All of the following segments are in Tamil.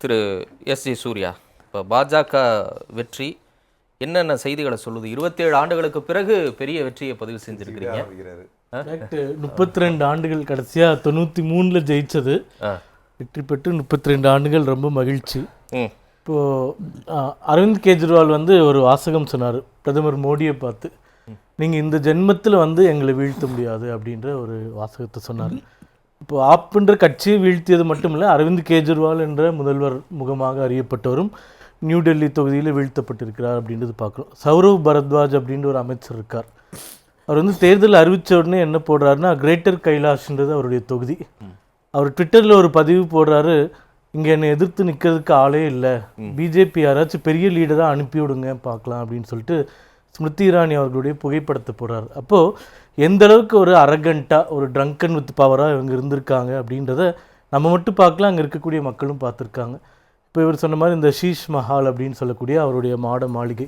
திரு எஸ்.ஜே. சூர்யா, இப்போ பாஜக வெற்றி என்னென்ன செய்திகளை சொல்லுது? 27 ஆண்டுகளுக்கு பிறகு பெரிய வெற்றியை பதிவு செஞ்சிருக்கிறீங்க. 32 ஆண்டுகள், கடைசியா 93ல் ஜெயிச்சது, வெற்றி பெற்று 32 ஆண்டுகள். ரொம்ப மகிழ்ச்சி. இப்போ அரவிந்த் கெஜ்ரிவால் ஒரு வாசகம் சொன்னார் பிரதமர் மோடியை பார்த்து, நீங்கள் இந்த ஜென்மத்தில் எங்களை வீழ்த்த முடியாது அப்படின்ற ஒரு வாசகத்தை சொன்னார். இப்போ ஆப்ன்ற கட்சியை வீழ்த்தியது மட்டும் இல்லை, அரவிந்த் கெஜ்ரிவால் என்ற முதல்வர் முகமாக அறியப்பட்டவரும் நியூ டெல்லி தொகுதியில் வீழ்த்தப்பட்டிருக்கிறார் அப்படின்றது பார்க்குறோம். சௌரவ் பரத்வாஜ் அப்படின்ற ஒரு அமைச்சர் இருக்கார். அவர் தேர்தல் அறிவித்த உடனே என்ன போடுறாருன்னா, கிரேட்டர் கைலாஷ்ன்றது அவருடைய தொகுதி. அவர் ட்விட்டரில் ஒரு பதிவு போடுறாரு, இங்கே என்னை எதிர்த்து நிற்கிறதுக்கு ஆளே இல்லை, பிஜேபி யாராச்சும் பெரிய லீடராக அனுப்பி விடுங்க பார்க்கலாம் அப்படின்னு சொல்லிட்டு ஸ்மிருதி இரானி அவர்களுடைய புகைப்படத்தை போடுறாரு. அப்போது எந்த அளவுக்கு ஒரு அரகண்ட்டாக, ஒரு ட்ரங்கன் வித் பவராக இவங்க இருந்திருக்காங்க அப்படின்றத நம்ம மட்டும் பார்க்கலாம், அங்கே இருக்கக்கூடிய மக்களும் பார்த்துருக்காங்க. இப்போ இவர் சொன்ன மாதிரி இந்த ஷீஷ் மஹால் அப்படின்னு சொல்லக்கூடிய அவருடைய மாட மாளிகை,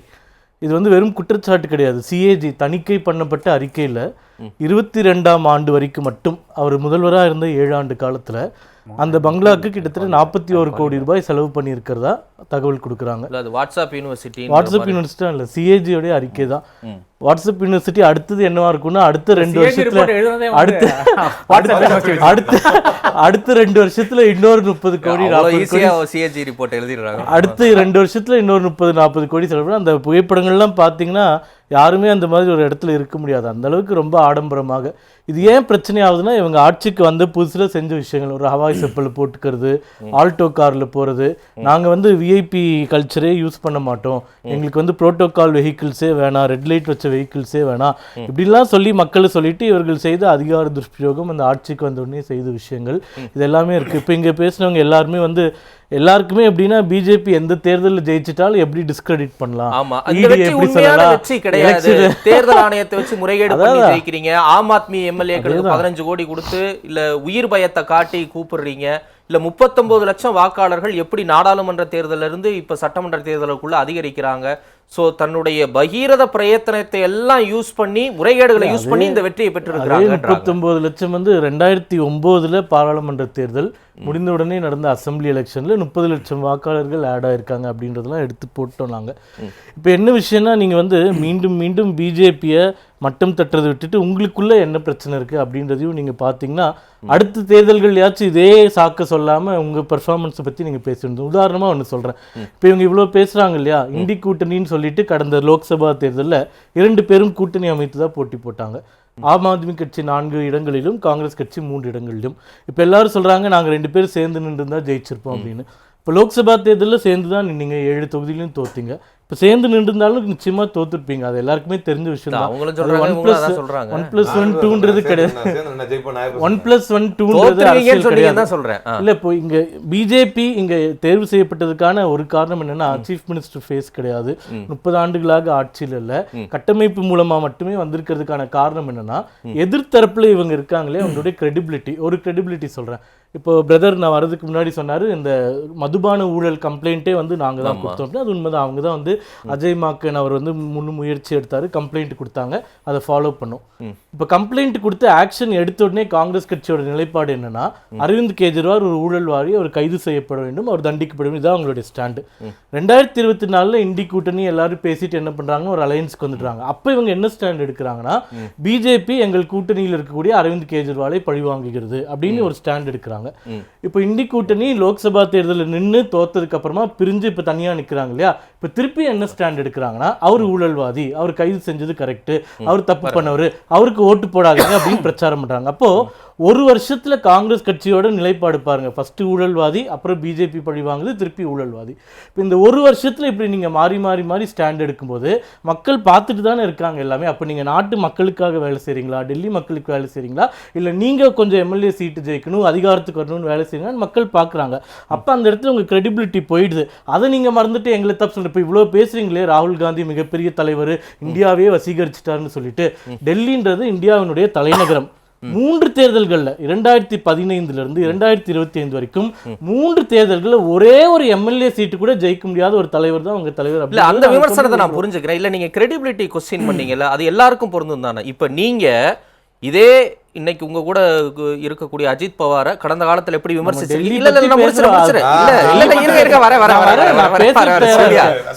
இது வெறும் குற்றச்சாட்டு கிடையாது. சிஏஜி தணிக்கை பண்ணப்பட்ட அறிக்கையில் 22ஆம் ஆண்டு வரைக்கும் மட்டும் அவர் முதல்வராக இருந்த 7 ஆண்டு காலத்தில் அந்த பங்களாக்கு கிட்டத்தட்ட 41 கோடி ரூபாய் செலவு பண்ணியிருக்கிறதா தகவல் கொடுக்குறாங்க. வாட்ஸ்அப் யூனிவர்சிட்டி இல்லை, சிஏஜியோடைய அறிக்கை தான். வாட்ஸ்அப் யூனிவர்சிட்டி அடுத்தது என்னவா இருக்குன்னா, அடுத்த 2 வருஷத்துல அடுத்த 2 வருஷத்துல இன்னொரு 30 கோடி 40 கோடி, அடுத்த 2 வருஷத்துல இன்னொரு 30-40 கோடி செலவு. அந்த புகைப்படங்கள்லாம் பார்த்தீங்கன்னா யாருமே அந்த மாதிரி ஒரு இடத்துல இருக்க முடியாது, அந்த அளவுக்கு ரொம்ப ஆடம்பரமாக. இது ஏன் பிரச்சனை ஆகுதுன்னா, இவங்க ஆட்சிக்கு வந்த புதுசில் செஞ்ச விஷயங்கள், ஒரு ஹவாய் செப்பல் போட்டுக்கிறது, ஆல்டோ காரில் போகிறது, நாங்கள் விஐபி கல்ச்சரே யூஸ் பண்ண மாட்டோம், எங்களுக்கு புரோட்டோகால் வெஹிக்கிள்ஸே வேணாம், ரெட் லைட் வச்ச வெஹிக்கிள்ஸே வேணாம், இப்படிலாம் சொல்லி மக்களை சொல்லிட்டு இவர்கள் செய்த அதிகார துஷ்பிரயோகம், அந்த ஆட்சிக்கு வந்த உடனே செய்த விஷயங்கள் இது எல்லாமே இருக்குது. இப்போ இங்கே பேசினவங்க எல்லாருமே எல்லாருக்குமே எப்படின்னா, பிஜேபி எந்த தேர்தலில் ஜெயிச்சிட்டாலும் எப்படி டிஸ்கிரெடிட் பண்ணலாம், தேர்தல் ஆணையத்தை வச்சு முறைகேடு பண்ணி ஜெயிக்கிறீங்க, ஆம் ஆத்மி எம்எல்ஏக்களுக்கு 15 கோடி கொடுத்து இல்ல உயிர் பயத்தை காட்டி கூப்பிடுறீங்க, இல்ல 39 லட்சம் வாக்காளர்கள் எப்படி நாடாளுமன்ற தேர்தலில் இருந்து இப்ப சட்டமன்ற தேர்தலுக்குள்ள அதிகரிக்கிறாங்க. சோ தன்னுடைய பகீரத பிரயத்தனத்தை எல்லாம் யூஸ் பண்ணி, முறைகேடுகளை யூஸ் பண்ணி இந்த வெற்றியை பெற்றிருக்கிறாங்க. 39 லட்சம் 2009 பாராளுமன்ற தேர்தல் முடிந்த உடனே நடந்த அசம்பிளி எலெக்ஷன்ல 30 லட்சம் வாக்காளர்கள் ஆட் ஆயிருக்காங்க அப்படின்றதெல்லாம் எடுத்து போட்டோம் நாங்க. இப்போ என்ன விஷயம்னா, நீங்க மீண்டும் மீண்டும் பிஜேபியை மட்டம் தட்டுறதை விட்டுட்டு உங்களுக்குள்ள என்ன பிரச்சனை இருக்கு அப்படின்றதையும் நீங்க பாத்தீங்கன்னா, அடுத்த தேர்தல்கள்யாச்சும் இதே சாக்க சொல்லாம உங்க பெர்ஃபார்மன்ஸை பத்தி நீங்க பேசிருந்தோம். உதாரணமா ஒன்று சொல்றேன். இப்போ இவங்க இவ்வளவு பேசுறாங்க இல்லையா, இண்டி கூட்டணின்னு சொல்லிட்டு கடந்த லோக்சபா தேர்தலில் 2 பேரும் கூட்டணி அமைத்து தான் போட்டி போட்டாங்க. ஆம் ஆத்மி கட்சி 4 இடங்களிலும், காங்கிரஸ் கட்சி 3 இடங்களிலும். இப்போ எல்லாரும் சொல்றாங்க நாங்கள் 2 பேரும் சேர்ந்து நின்று தான் ஜெயிச்சிருப்போம் அப்படின்னு. இப்போ லோக்சபா தேர்தலில் சேர்ந்து தான் நின்னீங்க, 7 தொகுதியிலையும் தோத்தீங்க. இப்போ சேர்ந்து நின்றுருந்தாலும் நிச்சயமா தோத்துருப்பீங்க, அது எல்லாருக்குமே தெரிஞ்ச விஷயம் தான். 1+1=2ன்றது கிடையாது, 1+1=2ன்றது அரசியல் கிடையாது. இல்லை, இப்போ இங்க பிஜேபி இங்க தேர்வு செய்யப்பட்டதுக்கான ஒரு காரணம் என்னன்னா, சீஃப் மினிஸ்டர் ஃபேஸ் கிடையாது, 30 ஆண்டுகளாக ஆட்சியில் இல்லை, கட்டமைப்பு மூலமா மட்டுமே வந்திருக்கிறதுக்கான காரணம் என்னன்னா, எதிர்த்தரப்புல இவங்க இருக்காங்களே அவங்களுடைய கிரெடிபிலிட்டி. ஒரு கிரெடிபிலிட்டி சொல்றேன். இப்போ பிரதர் நான் வரதுக்கு முன்னாடி சொன்னாரு, இந்த மதுபான ஊழல் கம்ப்ளைண்ட்டே நாங்கள் தான் கொடுத்தோம். அது உண்மைதான். அவங்க தான் அஜய் மாக்கன் அவர் முன்னு முயற்சி எடுத்தாரு, கம்ப்ளைண்ட் கொடுத்தாங்க, அதை ஃபாலோ பண்ணோம். இப்போ கம்ப்ளைண்ட் கொடுத்து ஆக்ஷன் எடுத்த உடனே காங்கிரஸ் கட்சியோட நிலைப்பாடு என்னன்னா, அரவிந்த் கெஜ்ரிவால் ஒரு ஊழல்வாதி, அவர் கைது செய்யப்பட வேண்டும், அவர் தண்டிக்கப்பட வேண்டும், இதான் அவங்களுடைய ஸ்டாண்டு. 2024 இண்டி கூட்டணி எல்லாரும் பேசிட்டு என்ன பண்றாங்க, ஒரு அலையன்ஸ்க்கு வந்துடுறாங்க. அப்போ இவங்க என்ன ஸ்டாண்ட் எடுக்கிறாங்கன்னா, பிஜேபி எங்கள் கூட்டணியில் இருக்கக்கூடிய அரவிந்த் கெஜ்ரிவாலை பழிவாங்குகிறது அப்படின்னு ஒரு ஸ்டாண்ட் எடுக்கிறாங்க. இப்போ இண்டி கூட்டணி லோக்சபா தேர்தலில் நின்று தோத்ததுக்கு அப்புறமா பிரிஞ்சு இப்ப தனியா நிக்கிறாங்க இல்லையா. இப்ப திருப்பி என்ன ஸ்டாண்ட் எடுக்கிறாங்கன்னா, அவர் ஊழல்வாதி, அவர் கைது செஞ்சது கரெக்ட், அவர் தப்பு பண்ணவர், அவருக்கு ஓட்டு போடாதீங்க அப்படின்னு பிரச்சாரம் பண்றாங்க. அப்போ ஒரு வருஷத்துல காங்கிரஸ் கட்சியோட நிலைப்பாடு பாருங்க. ஃபர்ஸ்ட் ஊழல்வாதி, அப்புறம் பிஜேபி பழி வாங்குது, திருப்பி ஊழல்வாதி. இப்போ இந்த ஒரு வருஷத்துல இப்படி நீங்க மாறி மாறி மாறி ஸ்டாண்ட் எடுக்கும்போது மக்கள் பார்த்துட்டு தானே இருக்காங்க எல்லாமே. அப்போ நீங்க நாட்டு மக்களுக்காக வேலை செய்றீங்களா, டெல்லி மக்களுக்கு வேலை செய்றீங்களா, இல்லை நீங்க கொஞ்சம் எம்எல்ஏ சீட்டு ஜெயிக்கணும், அதிகாரத்துக்கு வரணும்னு வேலை செய்யணும் மக்கள் பார்க்குறாங்க. அப்போ அந்த இடத்துல உங்க கிரெடிபிலிட்டி போயிடுது. அதை நீங்க மறந்துட்டு எங்களை தப்பு சொல்ற. இப்போ இவ்வளோ பேசுறீங்களே, ராகுல் காந்தி மிகப்பெரிய தலைவர், இந்தியாவே வசீகரிச்சிட்டாருன்னு சொல்லிட்டு. டெல்லின்றது இந்தியாவினுடைய தலைநகரம். 3 தேர்தல்கள்ல 2015 இருந்து 2025 வரைக்கும் 3 தேர்தல்கள்ல ஒரே ஒரு எம்எல்ஏ சீட்டு கூட ஜெயிக்க முடியாத ஒரு தலைவர் தான் உங்க தலைவர். இல்ல, அந்த விமர்சனத்தை நான் புரிஞ்சுக்கிறேன். இல்ல, நீங்க கிரெடிபிலிட்டி கொஸ்டின் பண்ணீங்கல்ல, அது எல்லாருக்கும் பொருந்தும் தானே. இப்ப நீங்க இதே இன்னைக்கு உங்க கூட இருக்கக்கூடிய அஜித் பவாரை கடந்த காலத்துல எப்படி விமர்சிச்சீங்க? இல்ல இல்ல நான் முடிச்சிரேன்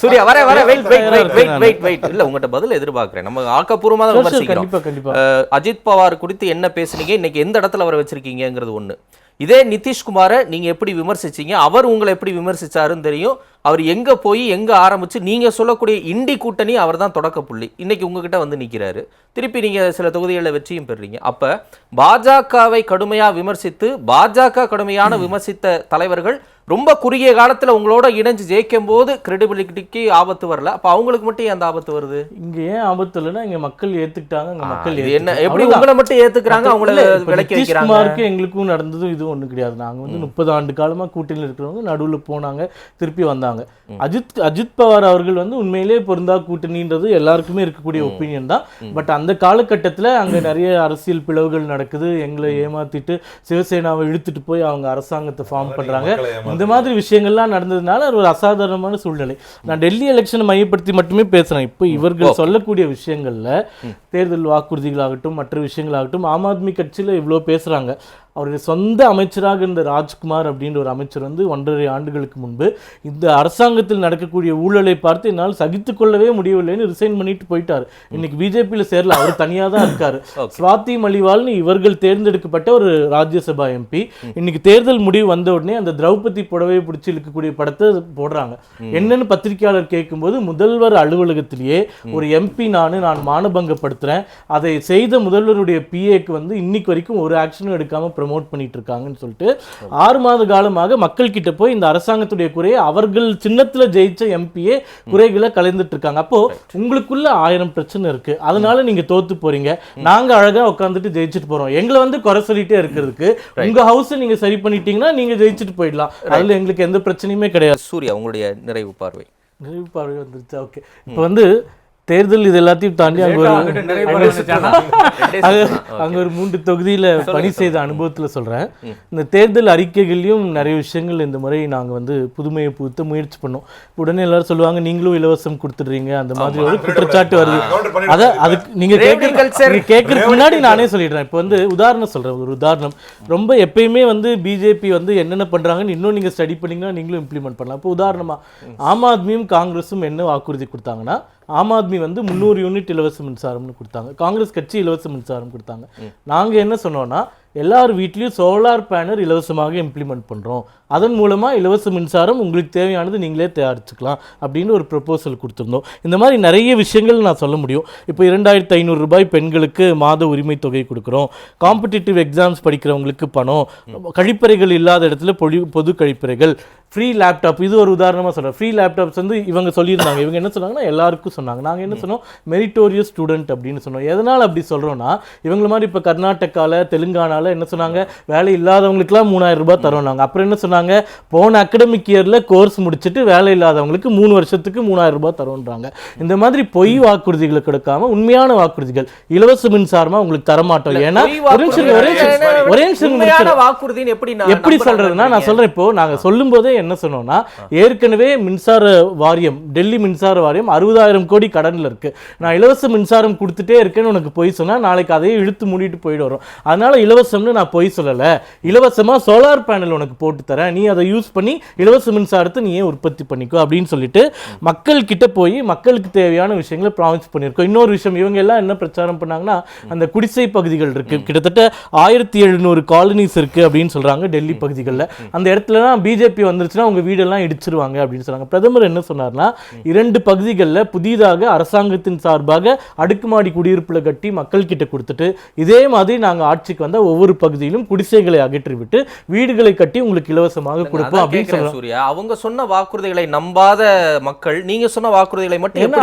சூர்யா வெயிட் இல்ல உங்ககிட்ட பதில் எதிர்பார்க்கிறேன். நம்ம ஆக்கப்பூர்வமா தான் விமர்சிக்கிறோம். அஜித் பவார் குறித்து என்ன பேசுனீங்க, இன்னைக்கு எந்த இடத்துல அவரை வச்சிருக்கீங்கிறது ஒண்ணு. இதே நிதிஷ்குமாரை நீங்க எப்படி விமர்சிச்சீங்க, அவர் உங்களை எப்படி விமர்சிச்சாருன்னு தெரியும். அவர் எங்க போய் எங்க ஆரம்பிச்சு நீங்க சொல்லக்கூடிய இண்டி கூட்டணி அவர் தான் தொடக்க புள்ளி. இன்னைக்கு உங்ககிட்ட வந்து நிக்கிறாரு, திருப்பி நீங்க சில தொகுதிகளில் வெற்றியும் பெறுறீங்க. அப்ப பாஜகவை கடுமையா விமர்சித்து பாஜக கடுமையான விமர்சித்த தலைவர்கள் ரொம்ப குறுகிய காலத்துல உங்களோட இணைஞ்சு ஜெயிக்கும் போது கிரெடிபிலிட்டிக்கு ஆபத்து வரல. அப்ப அவங்களுக்கு மட்டும் அந்த ஆபத்து வருது. இங்க ஏன் ஆபத்து இல்லைன்னா இங்க மக்கள் ஏத்துக்கிட்டாங்க. இங்க மக்கள் என்ன எப்படி உங்களை மட்டும் ஏத்துக்கிறாங்க, அவங்கள விலக்கி வைக்கிறாங்க. எங்களுக்கும் நடந்தது இது ஒண்ணு கிடையாது. நாங்க வந்து 30 ஆண்டு காலமா கூட்டணியில் இருக்கிறவங்க நடுவுல போனாங்க, திருப்பி வந்தாங்க. அஜித் பவார் அவர்கள் வந்து உண்மையிலே பொருந்தா கூட்டணின்றது எல்லாருக்குமே இருக்கக்கூடிய ஒப்பீனியன் தான். பட் அந்த காலகட்டத்துல அங்க நிறைய அரசியல் பிளவுகள் நடக்குது. எங்களை ஏமாத்திட்டு சிவசேனாவை இழுத்துட்டு போய் அவங்க அரசாங்கத்தை ஃபார்ம் பண்றாங்க. இந்த மாதிரி விஷயங்கள்லாம் நடந்ததுனால ஒரு அசாதாரணமான சூழ்நிலை. நான் டெல்லி எலெக்ஷனை மையப்படுத்தி மட்டுமே பேசுறேன். இப்போ இவர்கள் சொல்லக்கூடிய விஷயங்கள்ல தேர்தல் வாக்குறுதிகளாகட்டும் மற்ற விஷயங்களாகட்டும் ஆம் ஆத்மி கட்சியில இவ்வளோ பேசுறாங்க. அவருடைய சொந்த அமைச்சராக இருந்த ராஜ்குமார் அப்படின்ற ஒரு அமைச்சர் வந்து 1.5 ஆண்டுகளுக்கு முன்பு இந்த அரசாங்கத்தில் நடக்கக்கூடிய ஊழலை பார்த்து என்னால் சகித்து கொள்ளவே முடியவில்லைன்னு ரிசைன் பண்ணிட்டு போயிட்டார். இன்னைக்கு பிஜேபியில் சேரல, அவர் தனியாக தான் இருக்காரு. ஸ்வாதி மலிவால்னு இவர்கள் தேர்ந்தெடுக்கப்பட்ட ஒரு ராஜ்யசபா எம்பி இன்னைக்கு தேர்தல் முடிவு வந்த உடனே அந்த திரௌபதி புடவையை பிடிச்சி இழுக்கக்கூடிய படத்தை போடுறாங்க. என்னன்னு பத்திரிகையாளர் கேட்கும்போது முதல்வர் அலுவலகத்திலேயே ஒரு எம்பி நான் மானபங்கப்படுத்துறேன், அதை செய்த முதல்வருடைய பிஏக்கு வந்து இன்னைக்கு வரைக்கும் ஒரு ஆக்ஷனும் எடுக்காம ப்ரமோட் பண்ணிட்டு இருக்காங்கன்னு சொல்லிட்டு 6 மாத காலமாக மக்கள் கிட்ட போய் இந்த அரசாங்கத்துடைய குறையை அவர்கள் சின்னத்துல ஜெயிச்ச எம்பியே குறைகளை கலந்துட்டு இருக்காங்க. அப்போ உங்களுக்குள்ள 1000 பிரச்சனை இருக்கு, அதனால நீங்க தோத்து போறீங்க. நாங்க அழகா உட்காந்துட்டு ஜெயிச்சுட்டு போறோம். எங்களை வந்து குறை சொல்லிட்டே இருக்கிறதுக்கு உங்க ஹவுஸ் நீங்க சரி பண்ணிட்டீங்கன்னா நீங்க ஜெயிச்சுட்டு போயிடலாம். அதுல எங்களுக்கு எந்த பிரச்சனையுமே கிடையாது. சூர்யா உங்களுடைய நிறைவு பார்வை வந்துருச்சு. ஓகே, இப்போ வந்து தேர்தல் இது எல்லாத்தையும் தாண்டி அங்க ஒரு 3 தொகுதியில பணி செய்த அனுபவத்துல சொல்றேன். இந்த தேர்தல் அறிக்கைகளையும் நிறைய விஷயங்கள் இந்த முறை நாங்க வந்து புதுமையை புகுத்த முயற்சி பண்ணோம். உடனே எல்லாரும் சொல்லுவாங்க நீங்களும் இலவசம் கொடுத்துடுறீங்க, அந்த மாதிரி ஒரு குற்றச்சாட்டு வருது. அதுக்கு நீங்க கேட்கறதுக்கு முன்னாடி நானே சொல்லிடுறேன். இப்போ வந்து உதாரணம் சொல்றேன். ஒரு உதாரணம், ரொம்ப எப்பயுமே வந்து பிஜேபி வந்து என்னென்ன பண்றாங்கன்னு இன்னும் நீங்க ஸ்டடி பண்ணீங்கன்னா நீங்களும் இம்ப்ளிமெண்ட் பண்ணலாம். இப்போ உதாரணமா ஆம் ஆத்மியும் காங்கிரஸும் என்ன வாக்குறுதி கொடுத்தாங்கன்னா, ஆம் ஆத்மி வந்து 300 யூனிட் இலவச மின்சாரம்னு கொடுத்தாங்க, காங்கிரஸ் கட்சி இலவச மின்சாரம் கொடுத்தாங்க. நாங்க என்ன சொன்னோம்னா எல்லார் வீட்லயும் சோலார் பேனல் இலவசமாக இம்ப்ளிமெண்ட் பண்றோம், அதன் மூலமா இலவச மின்சாரம் உங்களுக்கு தேவையானது நீங்களே தயாரிச்சுக்கலாம் அப்படின்னு ஒரு ப்ரொபோசல் கொடுத்துருந்தோம். இந்த மாதிரி நிறைய விஷயங்கள் நான் சொல்ல முடியும். இப்போ 2500 ரூபாய் பெண்களுக்கு மாத உரிமை தொகை கொடுக்குறோம், காம்படிட்டிவ் எக்ஸாம்ஸ் படிக்கிறவங்களுக்கு பணம், கழிப்பறைகள் இல்லாத இடத்துல பொது கழிப்பறைகள், ஃப்ரீ லேப்டாப். இது ஒரு உதாரணமாக சொல்கிறேன். ஃப்ரீ லேப்டாப்ஸ் வந்து இவங்க சொல்லியிருந்தாங்க. இவங்க என்ன சொன்னாங்கன்னா எல்லாருக்கும் சொன்னாங்க. நாங்கள் என்ன சொன்னோம், மெரிட்டோரியஸ் ஸ்டூடெண்ட் அப்படின்னு சொன்னோம். எதனால் அப்படி சொல்கிறோன்னா, இவங்கள மாதிரி இப்போ கர்நாடகாவில் தெலுங்கானாவில் என்ன சொன்னாங்க, வேலை இல்லாதவங்களுக்குலாம் 3000 ரூபாய் தரோம் நாங்கள். அப்புறம் என்ன சொன்னாங்க, போன அகடமிக் இயரில் கோர்ஸ் முடிச்சுட்டு வேலை இல்லாதவங்களுக்கு 3 வருஷத்துக்கு 3000 ரூபாய் தரோன்றாங்க. இந்த மாதிரி பொய் வாக்குறுதிகளை கொடுக்காம உண்மையான வாக்குறுதிகள், இலவச மின்சாரமாக உங்களுக்கு தரமாட்டோம். ஏன்னா ஒரே வாக்குறுதின்னு எப்படி சொல்றதுன்னா, நான் சொல்றேன், இப்போ நாங்கள் சொல்லும் போதே என்ன சொன்னோம்னா, ஏற்கனவே மின்சார வாரியம், டெல்லி மின்சார வாரியம் 60,000 கோடி கடன்ல இருக்கு. நான் இலவச மின்சாரம் கொடுத்துட்டே இருக்கேன்னு உனக்கு பொய் சொன்னா நாளைக்கு அதையே இழுத்து மூடிட்டு போயிட்டு வரும். அதனால இலவசம்னு நான் பொய் சொல்லல, இலவசமா சோலார் பேனல் உனக்கு போட்டு தரேன், நீ அதை யூஸ் பண்ணி இலவச மின்சாரத்தை நீயே உற்பத்தி பண்ணிக்கோ அப்படின்னு சொல்லிட்டு மக்கள் கிட்ட போய் மக்களுக்கு தேவையான விஷயங்களை ப்ராமிஸ் பண்ணியிருக்கோம். இன்னொரு விஷயம், இவங்க எல்லாம் என்ன பிரச்சாரம் பண்ணாங்கன்னா, அந்த குடிசை பகுதிகள் இருக்கு, கிட்டத்தட்ட 1700 காலனிஸ் இருக்கு அப்படின்னு சொல்றாங்க டெல்லி பகுதிகளில். அந்த இடத்துல பிஜேபி வந்துருச்சுன்னா உங்க வீடெல்லாம் இடிச்சிருவாங்க அப்படின்னு சொன்னாங்க. பிரதமர் என்ன சொன்னார்னா, 2 பகுதிகளில் புதிதாக அரசாங்கத்தின் சார்பாக அடுக்குமாடி குடியிருப்புல கட்டி மக்கள் கிட்ட கொடுத்துட்டு, இதே மாதிரி நாங்க ஆட்சிக்கு வந்த ஒவ்வொரு பகுதியிலும் குடிசைகளை அகற்றிவிட்டு வீடுகளை கட்டி உங்களுக்கு இலவசமாக கொடுப்போம் அப்படின்னு சொல்றாங்க. சூர்யா, அவங்க சொன்ன வாக்குறுதிகளை நம்பாத மக்கள் நீங்க சொன்ன வாக்குறுதிகளை மட்டும்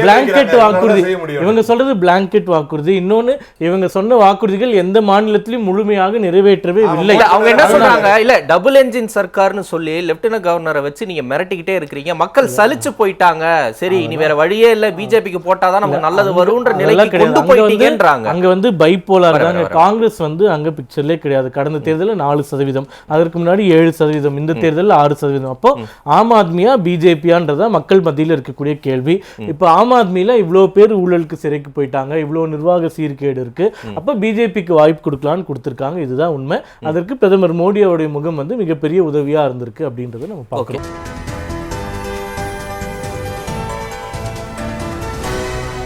பிளாங்கெட் வாக்குறுதி, இவங்க சொல்றது பிளாங்கெட் வாக்குறுதி. இன்னொன்னு, இவங்க சொன்ன வாக்குறுதிகள் எந்த மாநிலத்திலும் முழுமையாக நிறைவேற்றவே இல்லை. அவங்க என்ன சொல்றாங்க, இல்ல டபுள் என்ஜின் சர்க்கார்னு சொல்லி லெப்டினன்ட் கவர்னரை வச்சு நீங்க மிரட்டிக்கிட்டே இருக்கிறீங்க. மக்கள் சலிச்சு போயிட்டாங்க. சரி இனி வேற வழியே இல்ல, பிஜேபிக்கு போட்டாதான் நமக்கு நல்லது வரும்ன்ற நிலைக்கு கொண்டு போயிட்டீங்கன்றாங்க. அங்க வந்து பைப்போலார் தாங்க. காங்கிரஸ் வந்து அங்க பிக்சர்லே கிடையாது. கடந்த தேர்தலில் 4%, அதற்கு முன்னாடி 7%, இந்த தேர்தலில் 6%. அப்போ ஆம் ஆத்மியா பிஜேபியான்றதா மக்கள் மத்தியில் இருக்கக்கூடிய கேள்வி. இப்போ ஆம் ஆத்மியில இவ்வளவு பேர் ஊழலுக்கு சிறைக்கு போயிட்டாங்க, இவ்வளவு நிர்வாக சீர்கேடு இருக்கு, அப்ப பிஜேபிக்கு வாய்ப்பு கொடுக்கலான்னு கொடுத்திருக்காங்க. இதுதான் உண்மை. அதற்கு பிரதமர் மோடியோடைய முகம் வந்து மிகப்பெரிய உதவியா இருந்திருக்கு அப்படின்றத நம்ம பார்க்கலாம்.